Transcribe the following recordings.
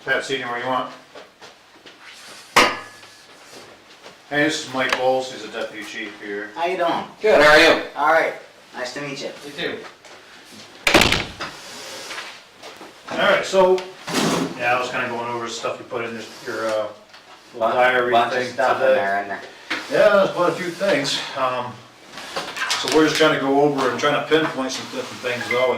Pat, seat anywhere you want. Hey, this is Mike Bowles. He's the deputy chief here. How you doing? Good, how are you? All right. Nice to meet you. You too. All right, so yeah, I was kind of going over stuff you put in your little diary Bunch thing of stuff today. in there. Yeah, there's quite a few things. So we're just trying to go over and trying to pinpoint some different things though.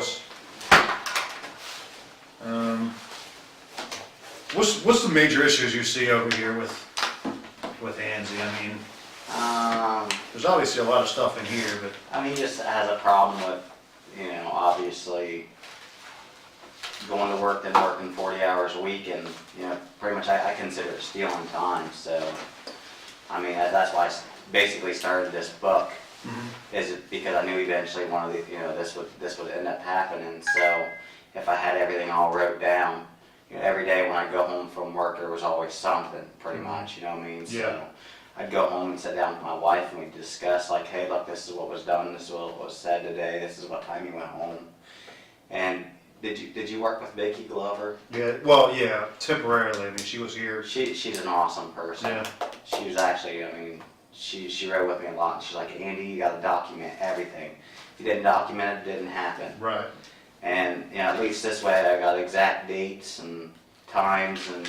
What's the major issues you see over here with Anzi? I mean, there's obviously a lot of stuff in here, but I mean, he just has a problem with, obviously going to work and working 40 hours a week, and pretty much I consider it stealing time. So, I mean, that's why I basically started this book. Is it because I knew eventually one of the, this would end up happening. So, if I had everything all wrote down, every day when I'd go home from work, there was always something, pretty much. You know what I mean? So, yeah. I'd go home and sit down with my wife, and we'd discuss, like, hey, look, this is what was done, this is what was said today, this is what time you went home. And did you work with Vicky Glover? Yeah. Well, yeah, temporarily. I mean, she was here. She's an awesome person. Yeah. She was actually, I mean, she wrote with me a lot. She's like, Andy, you got to document everything. If you didn't document it, it didn't happen. Right. And at least this way, I got exact dates and times, and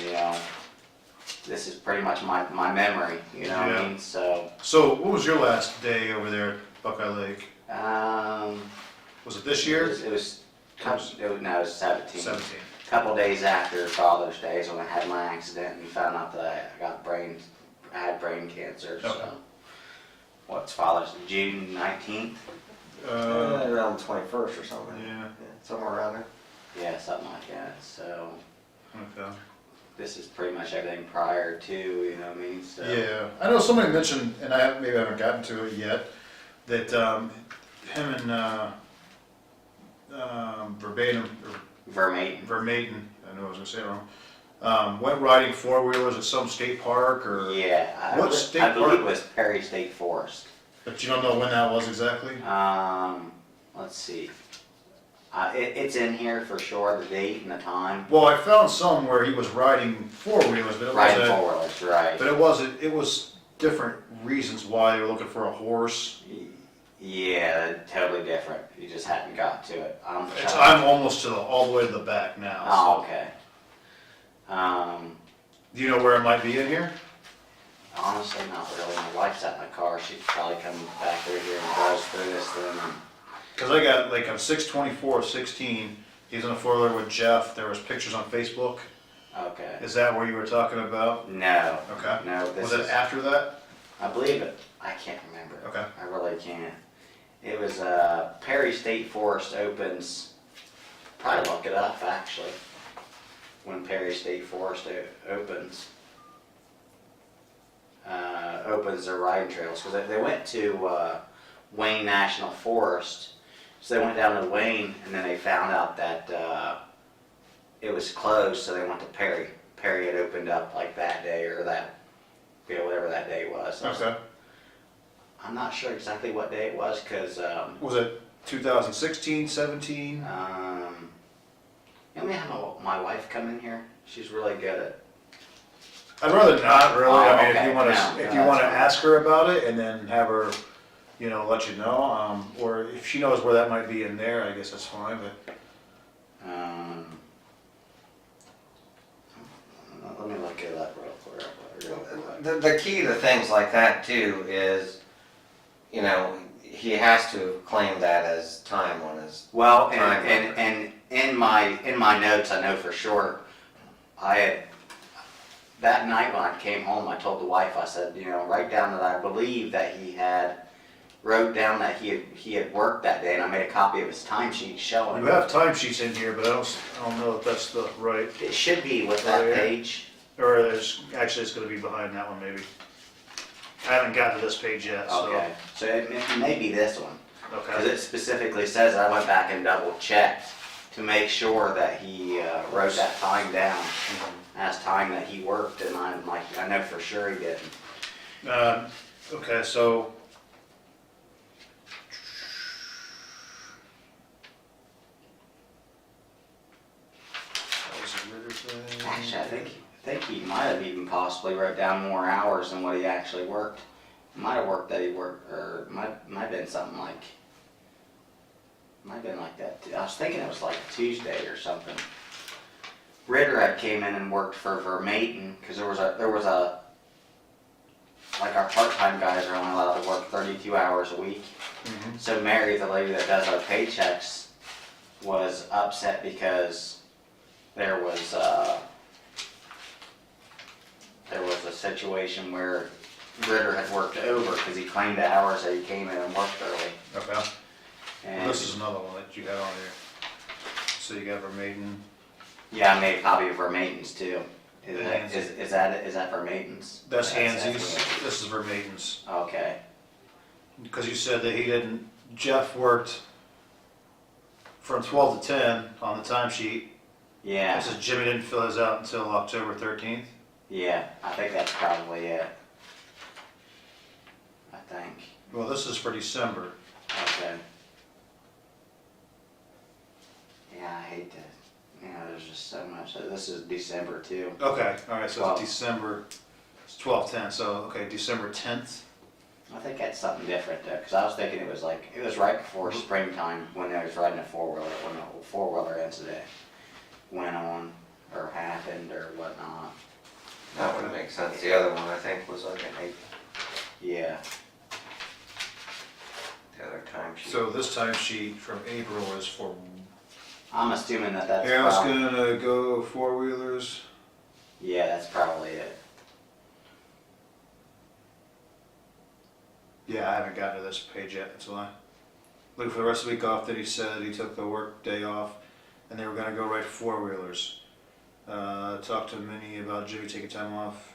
this is pretty much my memory. You know what I mean? So what was your last day over there at Buckeye Lake? Was it this year? It was 17. 17. A couple days after Father's Day is when I had my accident and found out that I had brain cancer. Okay. So, what's Father's Day? June 19th? Around the 21st or something. Yeah. Somewhere around there. Yeah, something like that. So, Okay. this is pretty much everything prior to, you know what I mean? So, Yeah, I know somebody mentioned, and maybe I haven't gotten to it yet, that him and Vermaten, I know I was gonna say it wrong, went riding four-wheelers at some state park or? yeah, What state I believe park? it was Perry State Forest. But you don't know when that was exactly? Let's see. It's in here for sure, the date and the time. Well, I found some where he was riding four-wheelers, but it Riding wasn't, forwards, right. but it was different reasons why they were looking for a horse. Yeah, totally different. You just hadn't got to it. I'm almost all the way to the back now. Oh, okay. Do you know where it might be in here? Honestly, not really. My wife's at my car. She'd probably come back through here and browse through this thing. Because I got like on 6/24/16, he's in a four-wheeler with Jeff. There was pictures on Facebook. Okay. Is that what you were talking about? No. Okay. No, Was it after that? I believe it. I can't remember. Okay. I really can't. It was Perry State Forest opens. Probably look it up actually. When Perry State Forest opens. Opens their riding trails, because they went to Wayne National Forest, so they went down to Wayne, and then they found out that it was closed, so they went to Perry. Perry had opened up like that day, or that, whatever that day was. Okay. I'm not sure exactly what day it was, because Was it 2016, 17? let me have my wife come in here. She's really good at. I'd rather not really. Oh, I mean, okay. if you want to ask her about it and then have her, let you know, or if she knows where that might be in there, I guess that's fine. But Let me look it up real quick. The key to things like that too is, he has to claim that as time on his. Well, time and in my notes, I know for sure, that night when I came home, I told the wife, I said, write down that I believe that wrote down that he had worked that day, and I made a copy of his timesheet showing. you have timesheets in here, but I don't know if that's the right. It should be with that Oh, yeah. page. Or it's going to be behind that one maybe. I haven't gotten to this page yet. So. Okay, so it may be this one. Because Okay. it specifically says, I went back and double checked to make sure that he wrote that time down as time that he worked, and I'm like, I know for sure he didn't. Okay, so. That was a Ritter thing. Actually, I think possibly wrote down more hours than what he actually worked. Might have worked that he worked, or might have been something like, might have been like that. I was thinking it was like Tuesday or something. Ritter had came in and worked for Vermaten, because there was a, like our part-time guys are only allowed to work 32 hours a week. Mhm. So Mary, the lady that does our paychecks, was upset because there was a situation where Ritter had worked over because he claimed the hours that he came in and worked early. Okay. Well, And this is another one that you got on here. So you got Vermaten. yeah, I made a copy of Vermaten's too. Handsy. Is that Vermaten's? That's Hansy's. Hansy's. This is Vermaten's. Okay. Because you said that he didn't, Jeff worked from 12 to 10 on the timesheet. Yeah. It says Jimmy didn't fill his out until October 13th. Yeah, I think that's probably it. I think. Well, this is for December. Okay. Yeah, I hate that. You know, there's just so much. So this is December too. Okay, all right, so 12. it's December, it's 12/10, so, okay, December 10th. I think that's something different though, because I was thinking it was right before springtime when I was riding a four-wheeler, when the four-wheeler incident went on or happened or whatnot. That would make sense. The other one, I think, was like an 8, Yeah. the other timesheet. So this timesheet from April is for, I'm assuming that's Aaron's probably, gonna go four-wheelers. yeah, that's probably it. Yeah, I haven't gotten to this page yet, that's why. Look for the rest of the week off that he said, he took the work day off, and they were gonna go ride four-wheelers. Talked to Minnie about Jimmy taking time off.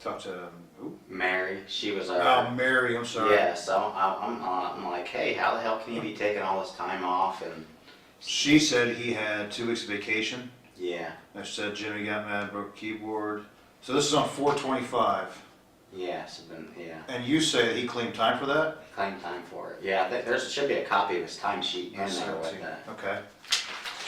Talked to, who? Mary, she was Oh, Mary, I'm sorry. yeah, so I'm like, hey, how the hell can you be taking all this time off? And She said he had 2 weeks of vacation. yeah, I said Jimmy got mad, broke a keyboard. So this is on 4/25. yeah, so then, yeah, And you say that he claimed time for that? claim time for it. Yeah, there should be a copy of his timesheet in there with 17. that. Okay.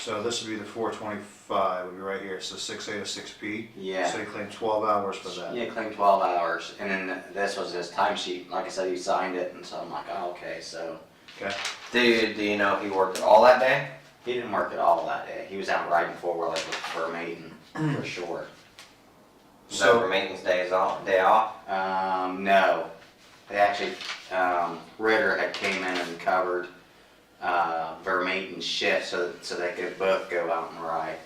So this would be the 4/25, would be right here, so 6A to 6P. Yeah. So he claimed 12 hours for that. Yeah, claimed 12 hours, and then this was his timesheet. Like I said, he signed it, and so I'm like, oh, okay, so Okay. Do you know if he worked all that day? he didn't work at all that day. He was out riding four-wheelers for Maiden, for sure. So for So, maintenance day off? No. They actually, Ritter had came in and covered Vermaten's shift so they could both go out and ride.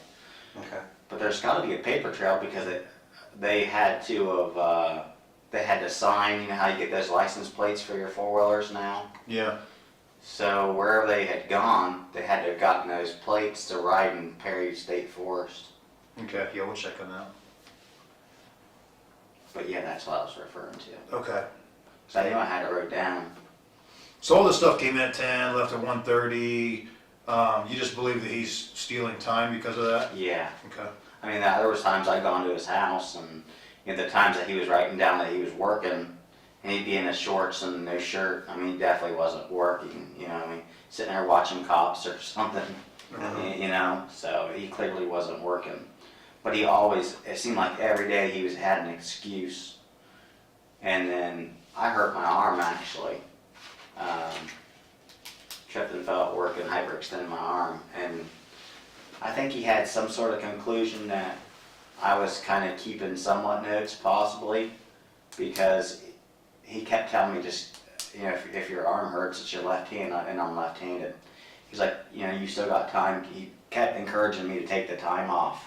Okay. But there's got to be a paper trail because they had to sign. You know how you get those license plates for your four-wheelers now? yeah, So wherever they had gone, they had to have gotten those plates to ride in Perry State Forest. okay, yeah, we'll check on that. But yeah, that's what I was referring to. Okay. So I knew I had it wrote down. So all this stuff came in at 10, left at 1:30. You just believe that he's stealing time because of that? Yeah. Okay. I mean, there was times I'd gone to his house and you know, the times that he was writing down that he was working and he'd be in his shorts and no shirt. I mean, he definitely wasn't working, you know, I mean, sitting there watching Cops or something, you know, so he clearly wasn't working. But he always, it seemed like every day he had an excuse. And then I hurt my arm actually. Tripped and fell at work and hyperextended my arm. And I think he had some sort of conclusion that I was kind of keeping somewhat notes possibly because he kept telling me just, you know, if your arm hurts, it's your left hand and I'm left-handed. He's like, you know, you still got time. He kept encouraging me to take the time off.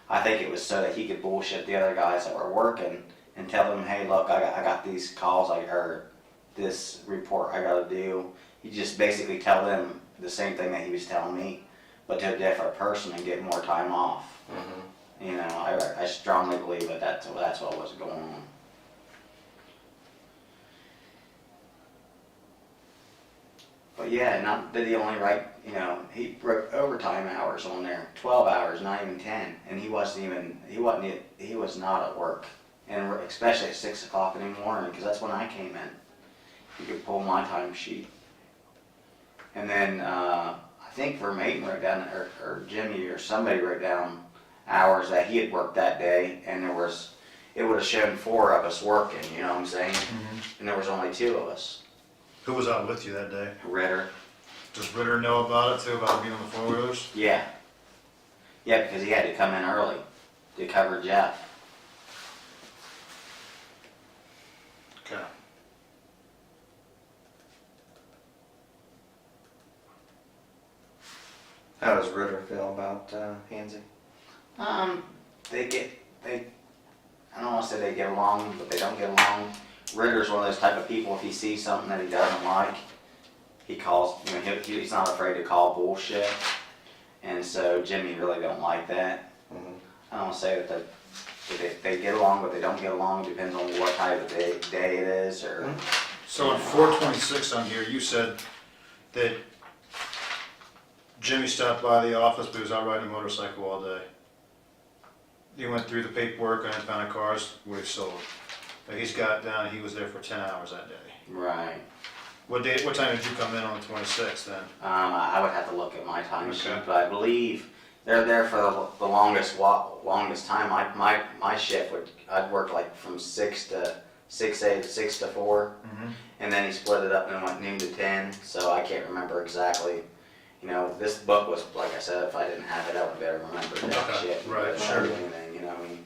I think it was so that he could bullshit the other guys that were working and tell them, hey, look, I got these calls I heard, this report I got to do. He just basically tell them the same thing that he was telling me, but to a different person and get more time off. Mm-hmm. You know, I strongly believe that that's what was going on. But yeah, not did he only write, you know, he wrote overtime hours on there, 12 hours, not even 10, and he was not at work, and especially at 6 o'clock in the morning, because that's when I came in. He could pull my time sheet. And then I think Vermaten wrote down, or Jimmy or somebody wrote down hours that he had worked that day, and it would have shown 4 of us working, you know what I'm saying? And there was only 2 of us. Who was out with you that day? Ritter. Does Ritter know about it too, about being on the four-wheelers? Yeah. Yeah, because he had to come in early to cover Jeff. Okay. How does Ritter feel about Hansy? I don't want to say they get along, but they don't get along. Ritter's one of those type of people, if he sees something that he doesn't like, he calls, you know, he's not afraid to call bullshit. And so Jimmy really don't like that. I don't say that they get along, but they don't get along. It depends on what type of day it is, or. So on 426 on here, you said that Jimmy stopped by the office, but he was out riding a motorcycle all day. He went through the paperwork and found cars where he sold. He's got down, he was there for 10 hours that day. Right. What time did you come in on the 26th then? I would have to look at my time sheet, Okay. but I believe they're there for the longest time. My shift I'd work like from 6 to 4, and then he split it up and went noon to 10. So I can't remember exactly. You know, this book was, like I said, if I didn't have it, I would better remember that Okay, shit. right, But sure. anything, you know, I mean,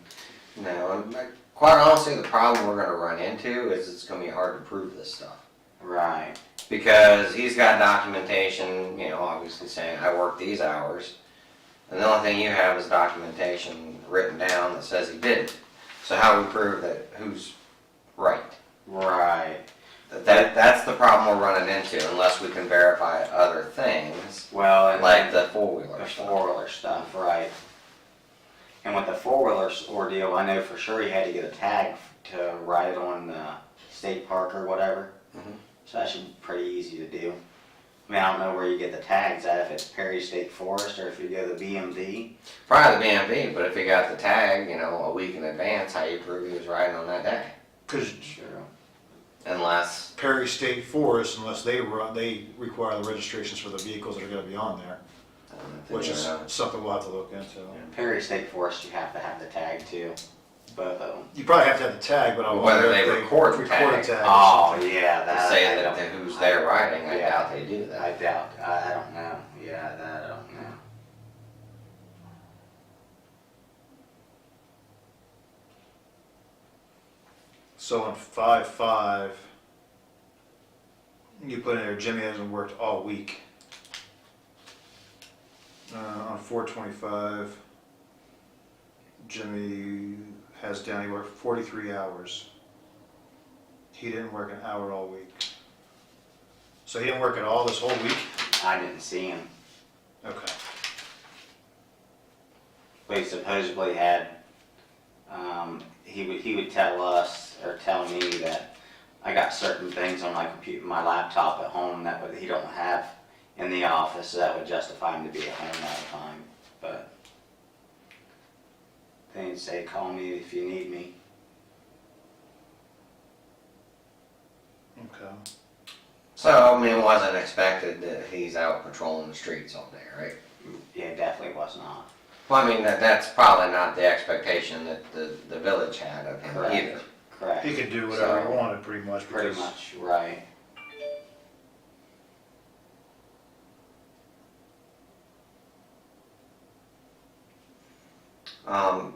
No, and quite honestly, the problem we're gonna run into is it's gonna be hard to prove this stuff. right. Because he's got documentation, you know, obviously saying, I worked these hours. And the only thing you have is documentation written down that says he didn't. So how do we prove that who's right? Right. That's the problem we're running into unless we can verify other things, Well, and like the four-wheeler the stuff. 4-wheeler stuff, right. And with the 4-wheeler ordeal, I know for sure he had to get a tag to ride on State Park or whatever. So that should be pretty easy to do. I mean, I don't know where you get the tags at, if it's Perry State Forest or if you go to the BMV. Probably the BMV, but if he got the tag, you know, a week in advance, how you prove he was riding on that day? Because Sure. Unless, Perry State Forest, unless they require the registrations for the vehicles that are gonna be on there, which is something we'll have to look into. Perry State Forest, you have to have the tag too, both of them. You probably have to have the tag, but I wonder Whether if they record the tag. or Oh, something. yeah, to that. say I that don't- who's there riding, I Yeah. doubt they do that. I doubt, I don't know. Yeah, that I don't know. So on 5/5, you put in there, Jimmy hasn't worked all week. On 4/25, Jimmy has down, he worked 43 hours. He didn't work an hour all week. So he didn't work at all this whole week? I didn't see him, Okay. but he supposedly had, he would tell us, or tell me that I got certain things on my computer, my laptop at home that he don't have in the office, so that would justify him to be at home all the time, but they didn't say, call me if you need me. Okay. So, I mean, it wasn't expected that he's out patrolling the streets all day, right? Yeah, it definitely was not. Well, I mean, that's probably not the expectation that the village had of him Correct. either. Correct. He could do whatever So- he wanted pretty much. Pretty because- much, right.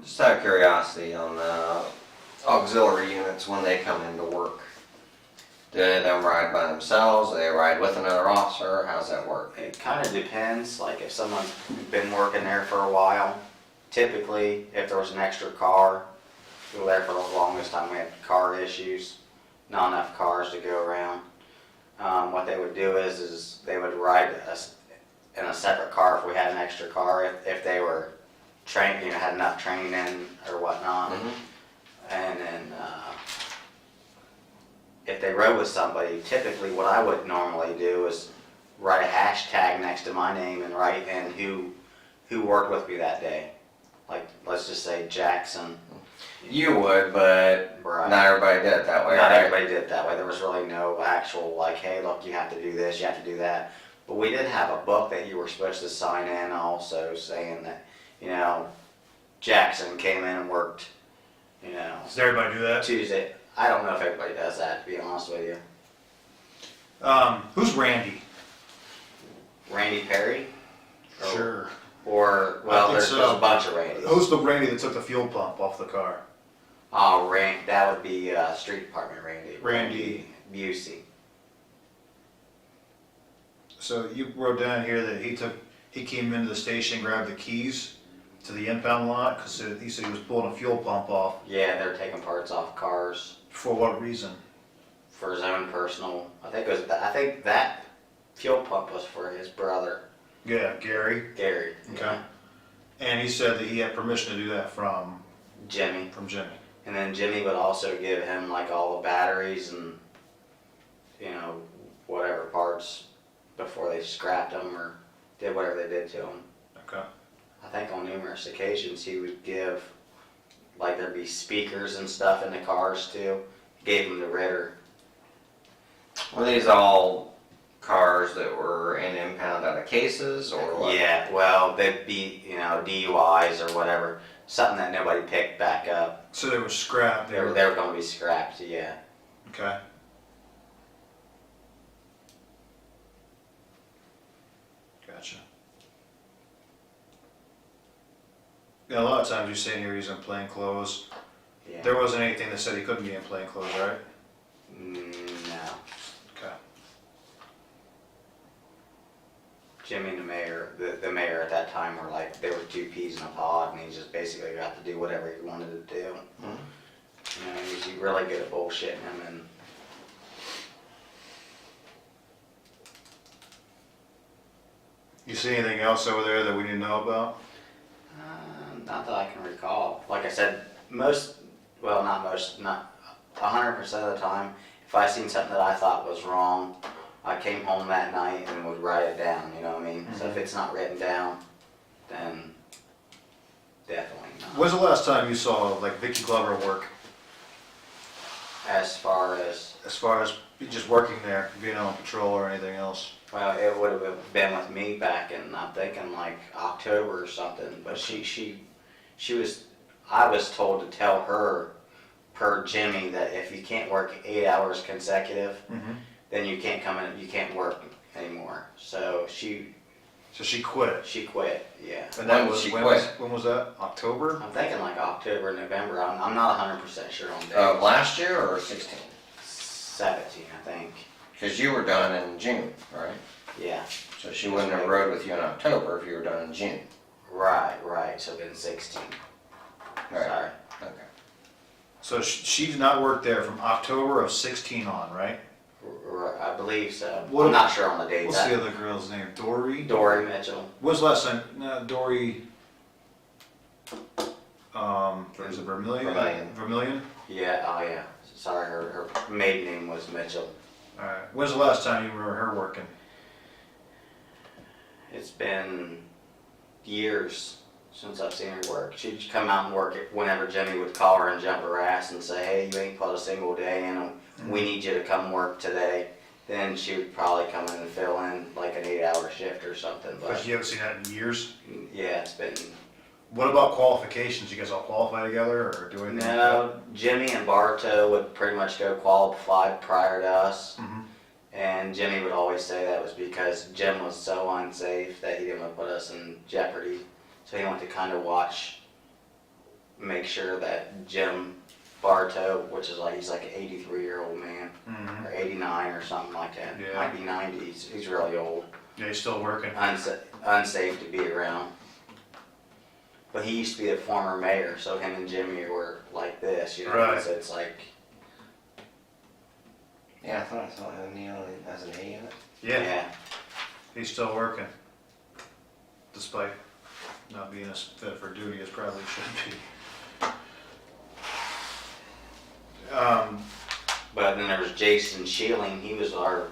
Just out of curiosity on the auxiliary units when they come into work, do any of them ride by themselves? Do they ride with another officer? How's that work? It kind of depends, like if someone's been working there for a while, typically if there was an extra car, we were there for the longest time, we had car issues, not enough cars to go around. What they would do is they would ride us in a separate car if we had an extra car, if they were trained, you know, had enough training or whatnot. And then, if they rode with somebody, typically what I would normally do is write a hashtag next to my name and write in who worked with me that day. Like, let's just say Jackson. You would, but Right. not everybody did it that way, Not right? everybody did it that way. There was really no actual, like, hey, look, you have to do this, you have to do that. But we did have a book that you were supposed to sign in also saying that, you know, Jackson came in and worked, you know, Does everybody do that? Tuesday. I don't know if everybody does that, to be honest with you. Who's Randy? Randy Perry? Sure. Or, I well, think there's so. a bunch of Randys. Who's the Randy that took the fuel pump off the car? Oh, that would be Street Department Randy. Randy. Busey. So you wrote down here that he came into the station, grabbed the keys to the impound lot because he said he was pulling a fuel pump off. Yeah, they're taking parts off cars For what reason? for his own personal. I think that fuel pump was for his brother, Yeah, Gary. Gary. Okay. Yeah. And he said that he had permission to do that from Jimmy. Jimmy. And then Jimmy would also give him like all the batteries and, you know, whatever parts before they scrapped them or did whatever they did to them. Okay. I think on numerous occasions he would give, like there'd be speakers and stuff in the cars too. He gave them to Ritter. Were these all cars that were in impound out of cases or what? Yeah, well, they'd be, you know, DUIs or whatever. Something that nobody picked back up. So they were scrapped. They were going to be scrapped, yeah. Okay. Gotcha. Yeah, a lot of times you say in here he's in plain clothes. Yeah. There wasn't anything that said he couldn't be in plain clothes, right? No. Okay. Jimmy and the mayor, the mayor at that time were like, they were two peas in a pod, and he just basically got to do whatever he wanted to do. Mhm. You know, he's really good at bullshitting him, and You see anything else over there that we need to know about? not that I can recall. Like I said, not 100% of the time, if I seen something that I thought was wrong, I came home that night and would write it down, you know what I mean? So if it's not written down, then definitely not. When's the last time you saw like Vicky Glover work? As far as just working there, being on patrol or anything else? well, it would have been with me back in, I'm thinking like October or something, but I was told to tell her, per Jimmy, that if you can't work 8 hours consecutive, then you can't come in, you can't work anymore. So she quit. quit, yeah. And When that did was she when quit? was that? October? I'm thinking like October, November, I'm not 100% sure on dates. Last year or 16? 17, I think, Because you were done in June, right? yeah. So she wouldn't have rode with you in October if you were done in June. Right, so it's been 16, Right. sorry. Okay. So she did not work there from October of 16 on, right? I believe so. What- I'm not sure on the dates. What's the other girl's name? Dory? Dory Mitchell. When's the last time? Dory. Is it Vermillion? Vermillion. Vermillion? Yeah, oh yeah. Sorry, her maiden name was Mitchell. Alright. When's the last time you remember her working? It's been years since I've seen her work. She'd come out and work it whenever Jimmy would call her and jump her ass and say, hey, you ain't put a single day in. We need you to come work today. Then she would probably come in and fill in like an 8-hour shift or something. But But you haven't seen that in years? yeah, it's been. What about qualifications? You guys all qualify together or do anything? No, Jimmy and Bartow would pretty much go qualified prior to us. Mm-hmm. And Jimmy would always say that was because Jim was so unsafe that he didn't want to put us in jeopardy. So he wanted to kind of make sure that Jim Bartow, which is like, he's like an 83-year-old man, Mm-hmm. or 89 or something like that. Yeah. Might be 90, he's really old. Yeah, he's still working. Unsafe to be around. But he used to be the former mayor, so him and Jimmy were like this, you know? Right. So it's like, Yeah, I thought I saw Neil as an A in it. Yeah, he's still working. Despite not being as fit for duty as probably should be. but then there was Jason Sheeling, he was our,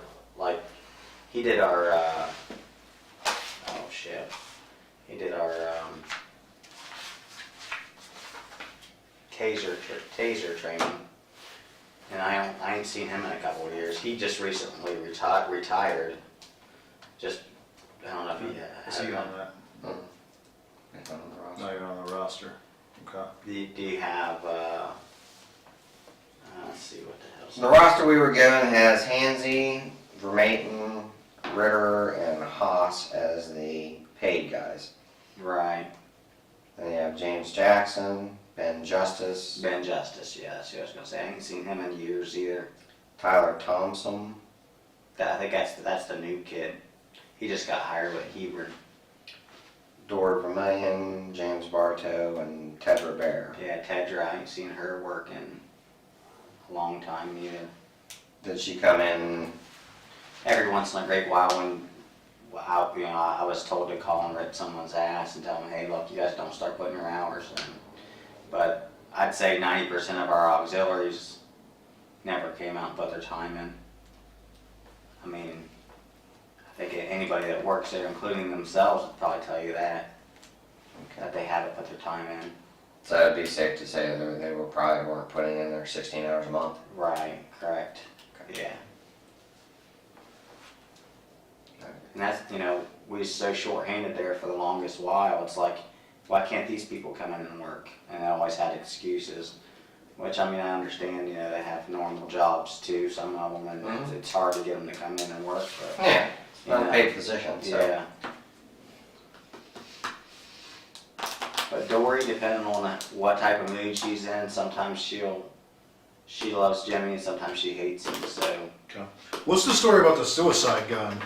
he did our, he did our, taser training. And I ain't seen him in a couple of years. He just recently retired. Just, I don't know if he Is he on that? It's on the roster. Not even on the roster. Okay. Do you have Let's see what the hell's. The roster we were given has Hansy, Vermaeten, Ritter, and Haas as the paid guys. Right. Then you have James Jackson, Ben Justice, Ben Justice, yeah, that's what I was gonna say. I ain't seen him in years either. Tyler Thompson, I think that's the new kid. He just got hired with Hebron. Dora Vermillion, James Bartow, and Ted Rivera. Yeah, Tedra, I ain't seen her work in a long time either. Did she come in? Every once in a great while when I was told to call and rip someone's ass and tell them, hey, look, you guys don't start putting your hours in. But I'd say 90% of our auxiliaries never came out and put their time in. I mean, I think anybody that works there, including themselves, would probably tell you that they haven't put their time in. So it'd be safe to say that they were probably weren't putting in their 16 hours a month. Right, correct. Yeah. And that's, we was so short-handed there for the longest while. It's like, why can't these people come in and work? And they always had excuses, which, I understand, they have normal jobs too, some of them, and it's hard to get them to come in and work. But, Yeah, it's not a paid position, so. Yeah. But Dory, depending on what type of mood she's in, sometimes she loves Jimmy and sometimes she hates him, so. Okay. What's the story about the suicide gun?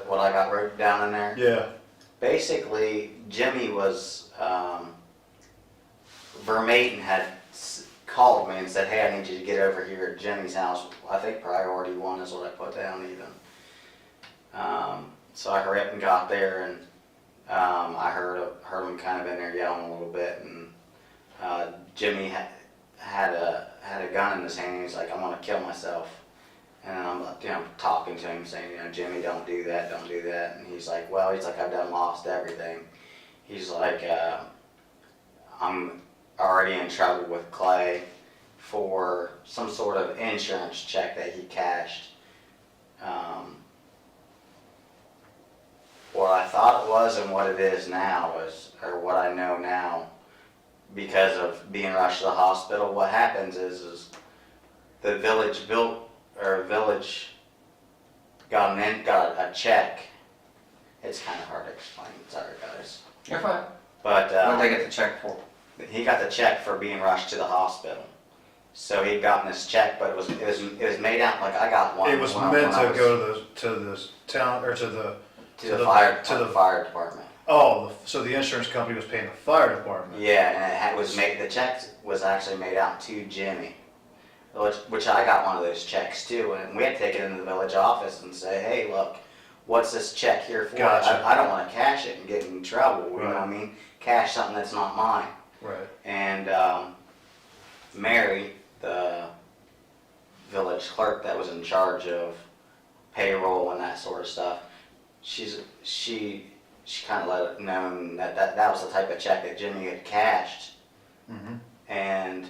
What I got wrote down in there? Yeah. Basically, Jimmy was, Vermaeten had called me and said, hey, I need you to get over here at Jimmy's house. I think priority 1 is what I put down even. So I hurried up and got there, and I heard him kind of in there yelling a little bit, and Jimmy had a gun in his hand, and he's like, I'm gonna kill myself. And I'm talking to him saying, Jimmy, don't do that. And he's like, I've done lost everything. He's like, I'm already in trouble with Clay for some sort of insurance check that he cashed. What I thought it was and what it is now or what I know now, because of being rushed to the hospital, what happens is the village got a check. It's kind of hard to explain. Sorry, guys. You're fine. But What did they get the check for? he got the check for being rushed to the hospital. So he'd gotten this check, but it was made out like I got one. It was when meant I to go to the town or to the fire department. Oh, so the insurance company was paying the fire department. Yeah, and the check was actually made out to Jimmy, which I got one of those checks too, and we had to take it into the village office and say, hey, look, what's this check here for? Gotcha. I don't want to cash it and get in trouble. You know what I mean? Cash something that's not mine. Right. And Mary, the village clerk that was in charge of payroll and that sort of stuff, she kind of let it known that was the type of check that Jimmy had cashed. Mm-hmm. And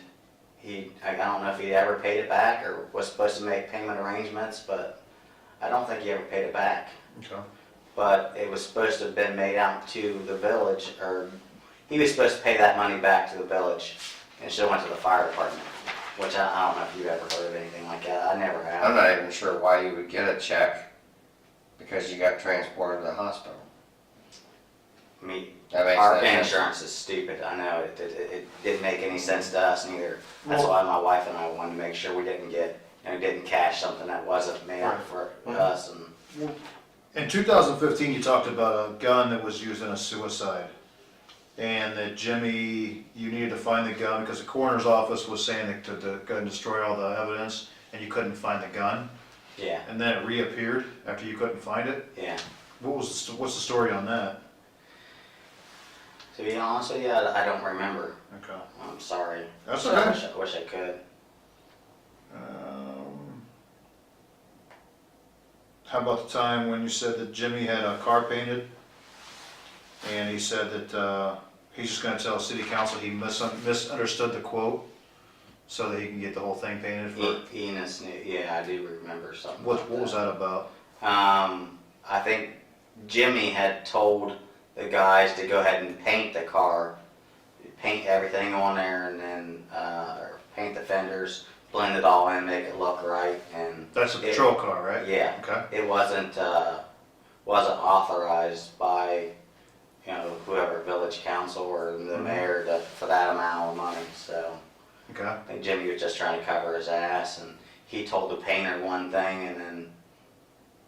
I don't know if he ever paid it back or was supposed to make payment arrangements, but I don't think he ever paid it back. Okay. But it was supposed to have been made out to the village, or he was supposed to pay that money back to the village, and should have went to the fire department, which I don't know if you've ever heard of anything like that. I never have. I'm not even sure why you would get a check because you got transported to the hospital. I mean, That makes our no sense. insurance is stupid. I know it didn't make any sense to us neither. That's why my wife and I wanted to make sure we didn't didn't cash something that wasn't made out for us. And In 2015, you talked about a gun that was used in a suicide, and that Jimmy, you needed to find the gun because the coroner's office was saying that to go and destroy all the evidence, and you couldn't find the gun, yeah, and then it reappeared after you couldn't find it. yeah. What's the story on that? To be honest with you, I don't remember. Okay. I'm sorry. That's I okay. wish I could. How about the time when you said that Jimmy had a car painted, and he said that he's just going to tell city council he misunderstood the quote, so that he can get the whole thing painted for? Enos, yeah, I do remember something. What was that about? I think Jimmy had told the guys to go ahead and paint the car paint everything on there, and then or paint the fenders, blend it all in, make it look right, and That's a patrol car, right? yeah, Okay. it wasn't authorized by, you know, whoever, village council or the mayor for that amount of money. So Okay. I think Jimmy was just trying to cover his ass, and he told the painter one thing, and then,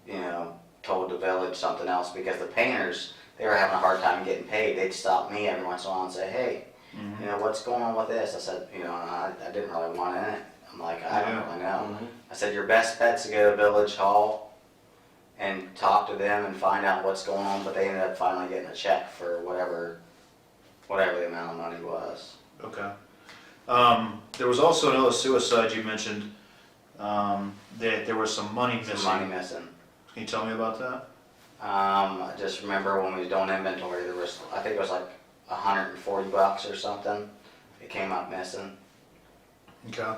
you know, told the village something else, because the painters, they were having a hard time getting paid. They'd stop me every once in a while and say, hey, you know, what's going on with this? I said, you know, I didn't really want in it. I'm like, I don't really know. I said, your best bet's to go to Village Hall and talk to them and find out what's going on, but they ended up finally getting a check for whatever the amount of money was. Okay. There was also another suicide you mentioned, that there was some money missing. Some money missing. Can you tell me about that? I just remember when we was doing inventory, there was, I think it was like $140 or something. It came up missing Okay.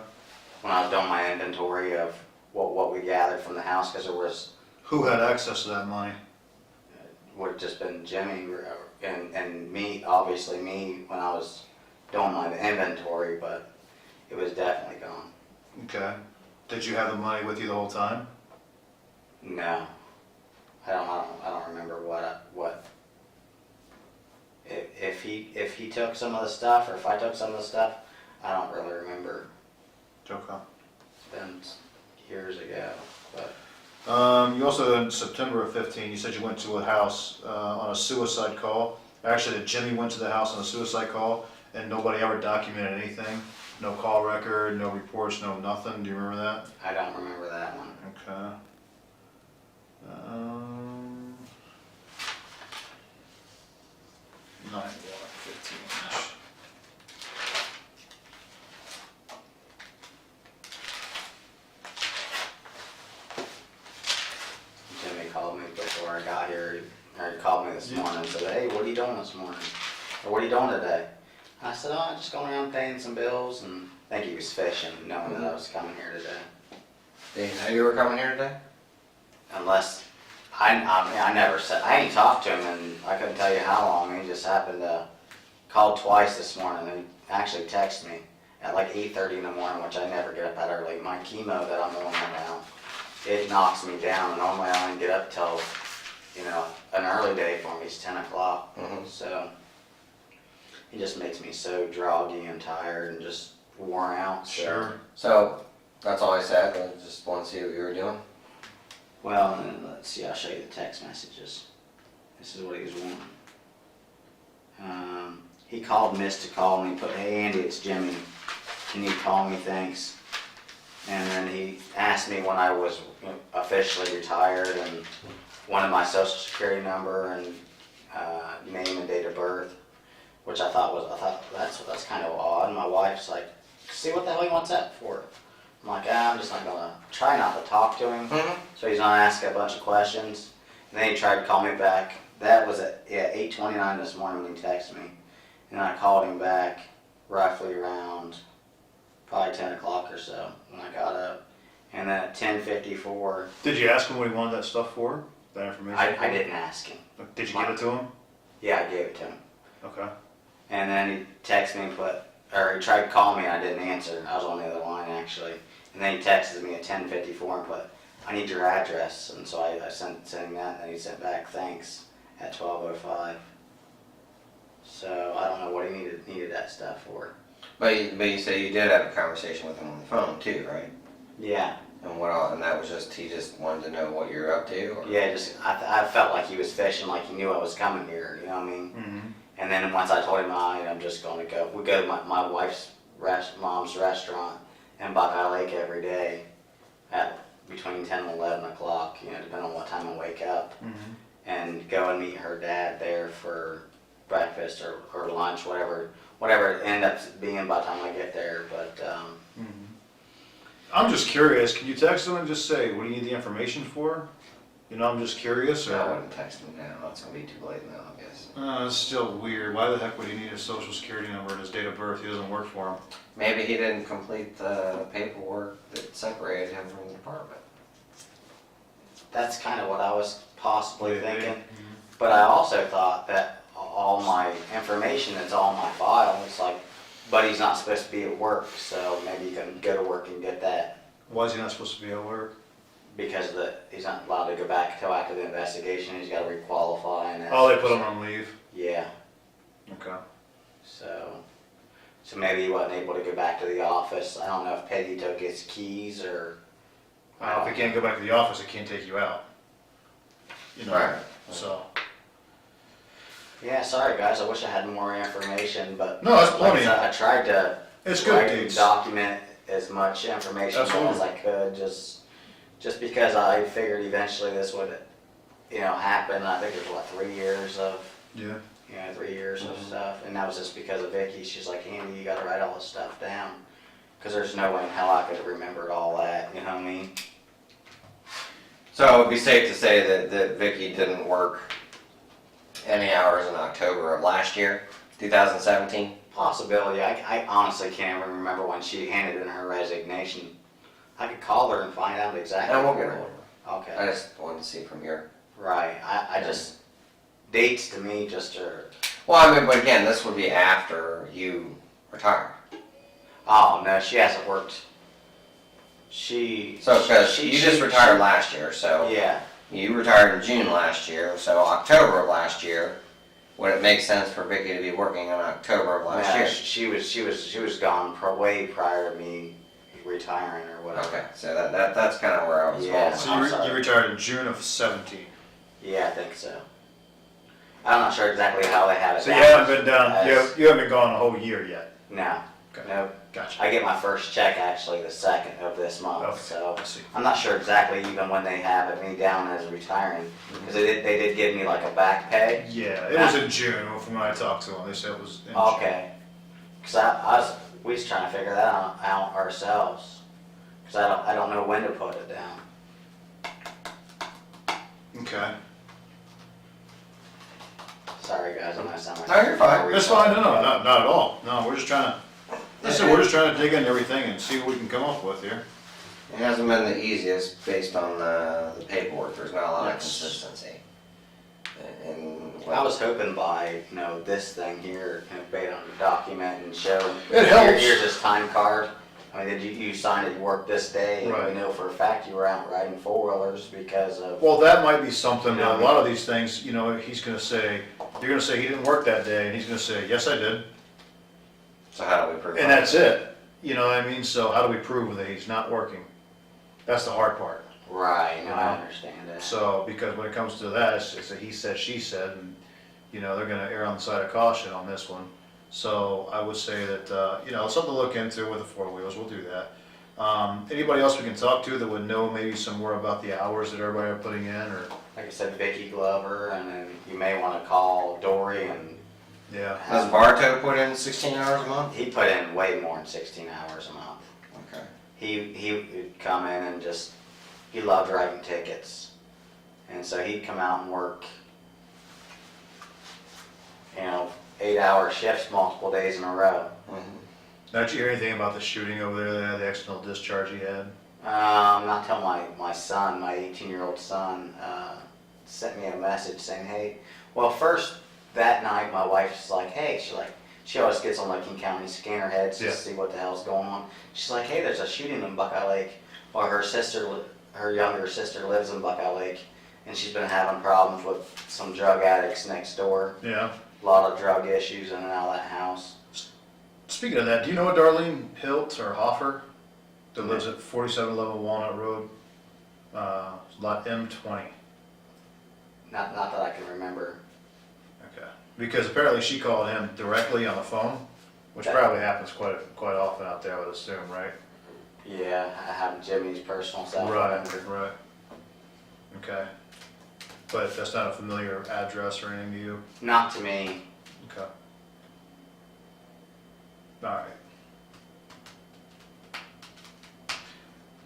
when I was doing my inventory of what we gathered from the house, because there was, Who had access to that money? would have just been Jimmy and me, obviously me, when I was doing my inventory, but it was definitely gone. Okay. Did you have the money with you the whole time? No, I don't remember what. If he took some of the stuff, or if I took some of the stuff, I don't really remember. Okay. It's been years ago, but You also, in September of 15, you said you went to a house on a suicide call. Actually, that Jimmy went to the house on a suicide call, and nobody ever documented anything. No call record, no reports, no nothing. Do you remember that? I don't remember that one. Okay. 9/1/15. Jimmy called me before I got here, or he called me this morning and said, hey, what are you doing this morning? Or what are you doing today? I said, oh, I'm just going around paying some bills, and I think he was fishing, knowing that I was coming here today. Did he know you were coming here today? Unless, I never said, I ain't talked to him, and I couldn't tell you how long. He just happened to call twice this morning, and actually texted me at like 8:30 in the morning, which I never get up that early. My chemo that I'm on right now, it knocks me down. Normally I don't get up till, you know, an early day for me is 10 o'clock. So it just makes me so drowsy and tired and just worn out. So. Sure. So, that's all I said, I just want to see what you were doing. Well, and let's see, I'll show you the text messages. This is what he was wanting. He called, missed a call, and he put, hey Andy, it's Jimmy. Can you call me, thanks? And then he asked me when I was officially retired, and wanted my social security number and name and date of birth, which I thought that's kind of odd. And my wife's like, see what the hell he wants that for? I'm like, I'm just not gonna try not to talk to him. So he's gonna ask a bunch of questions. And then he tried to call me back. That was at 8:29 this morning when he texted me. And I called him back roughly around probably 10 o'clock or so when I got up. And then at 10:54, Did you ask him what he wanted that stuff for? That information? I didn't ask him. Did you give it to him? Yeah, I gave it to him. Okay. And then he texted me and he tried to call me and I didn't answer. I was on the other line actually. And then he texted me at 10:54 and put, I need your address. And so I sent him that, and he sent back thanks at 12:05. So I don't know what he needed that stuff for. But you said you did have a conversation with him on the phone too, right? Yeah. And what all, and that was just, he just wanted to know what you're up to? Or? Yeah, just I felt like he was fishing, like he knew I was coming here, you know what I mean? Mm-hmm. And then once I told him I'm just going to go, we go to my wife's mom's restaurant in Buckeye Lake every day at between 10 and 11 o'clock, you know, depending on what time I wake up, and go and meet her dad there for breakfast or lunch, whatever it ends up being by the time I get there. But I'm just curious, can you text him and just say, what do you need the information for? You know, I'm just curious, or? I wouldn't text him now, it's gonna be too late now, I guess. It's still weird. Why the heck would he need his social security number and his date of birth? He doesn't work for him. Maybe he didn't complete the paperwork that separated him from the department. that's kind of what I was possibly Maybe. thinking. But I also thought that all my information that's all in my file. It's like, but he's not supposed to be at work, so maybe you can go to work and get that. Why is he not supposed to be at work? Because he's not allowed to go back until after the investigation. He's got to requalify and that. Oh, they put him on leave? Yeah. Okay. So maybe he wasn't able to go back to the office. I don't know if Peggy took his keys or. Well, if he can't go back to the office, it can't take you out. You know, Right. so. Yeah, sorry guys. I wish I had more information, but No, that's like I plenty. said, I tried to It's good, write and Deeds. document as much information Absolutely. as I could, just because I figured eventually this would, happen. I think there's 3 years of. Yeah. 3 years of Mm-hmm. stuff, and that was just because of Vicky. She's like, Andy, you gotta write all this stuff down, because there's no way in hell I could have remembered all that, you know what I mean? So it would be safe to say that Vicky didn't work any hours in October of last year, 2017? Possibility. I honestly can't even remember when she handed in her resignation. I could call her and find out exactly. And we'll get her. Okay. I just wanted to see from your... Right. I just, dates to me just are, Well, I mean, but again, this would be after you retire. oh no, she hasn't worked. She. So, because she- you she- just retired she- last year, so Yeah. you retired in June last year, so October of last year, would it make sense for Vicky to be working in October of last Yeah, year? she was gone way prior to me retiring or whatever. Okay, so that's kind of where I was Yeah. going. So I'm you sorry. retired in June of 17. Yeah, I think so. I'm not sure exactly how they have it. So you down. haven't been down, you haven't been gone a whole year yet? No, Okay. no. Gotcha. I get my first check actually the 2nd of this month, Okay, so I see. I'm not sure exactly even when they have it me down as retiring, because they did give me like a back pay. Yeah, it was in June from when I talked to them. They said it was in June. Okay. Because we was trying to figure that out ourselves, because I don't know when to put it down. Okay. Sorry guys, I'm not sounding like. No, you're fine. That's fine, no, not at all. No, we're just trying to, listen, we're just trying to dig into everything and see what we can come up with here. It hasn't been the easiest based on the paperwork, there's not a lot of Yes. consistency. And, I was hoping by, this thing here, based on the document and show. It helps. Here's this time card. I mean, did you sign it, you worked this day, and Right. we know for a fact you were out riding four-wheelers because of. Well, that might be something, Yeah. a lot of these things, he's gonna say, you're gonna say he didn't work that day, and he's gonna say, yes, I did. so how do we prove that? And that's it, you know what I mean? So how do we prove that he's not working? That's the hard part. Right, no, I Yeah. understand that. So, because when it comes to that, it's a he said, she said, and, they're gonna err on the side of caution on this one. So I would say that, something to look into with the four wheels, we'll do that. Anybody else we can talk to that would know maybe some more about the hours that everybody are putting in, or, Like I said, Vicky Glover, and then you may wanna call Dory and yeah. Does Bartow put in 16 hours a month? he put in way more than 16 hours a month. Okay. He would come in and he loved writing tickets. And so he'd come out and work, 8-hour shifts multiple days in a row. Now, did you hear anything about the shooting over there, the accidental discharge he had? Not till my son, my 18-year-old son, sent me a message saying, hey, well, first that night my wife's like, hey, she always gets on Licking County scanner heads Yeah. to see what the hell's going on. She's like, hey, there's a shooting in Buckeye Lake. Well, her younger sister lives in Buckeye Lake, and she's been having problems with some drug addicts next door. Yeah. A lot of drug issues in and out of that house. Speaking of that, do you know Darlene Hilt or Hoffer that lives at 4711 Walnut Road, lot M20? Not that I can remember. Okay. Because apparently she called him directly on the phone, which Okay. probably happens quite often out there, I would assume, right? Yeah, I have Jimmy's personal cell phone Right, number. right. Okay. But that's not a familiar address or anything to you? Not to me. Okay. All right.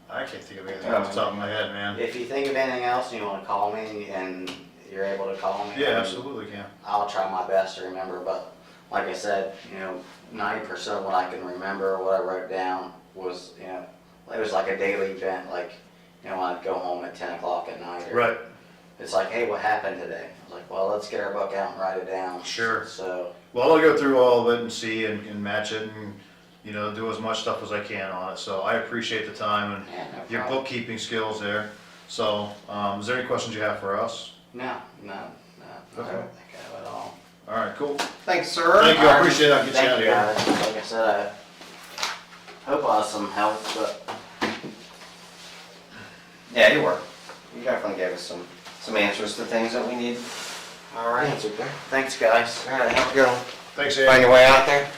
I can't think of anything off the top of my head, man. If you think of anything else and you want to call me and you're able to call me, Yeah, then absolutely can. I'll try my best to remember. But like I said, 90% of what I can remember, what I wrote down was, it was like a daily event. Like, when I'd go home at 10 o'clock at night. Or, Right. it's like, hey, what happened today? I was like, well, let's get our book out and write it down. Sure. So, Well, I'll go through all of it and see and match it and, you know, do as much stuff as I can on it. So I appreciate the time and yeah, no your problem. bookkeeping skills there. So, is there any questions you have for us? No, I Okay. don't think I have at all. All right, cool. Thanks, sir. Thank you, I appreciate it. I'll get you Thank out of you, here. guys. Like I said, I hope I have some help, but Yeah, you were. You definitely gave us some answers to things that we need. All right. answered there. Thanks, guys. All right, have a good one. Thanks, Find Andy. your way out there.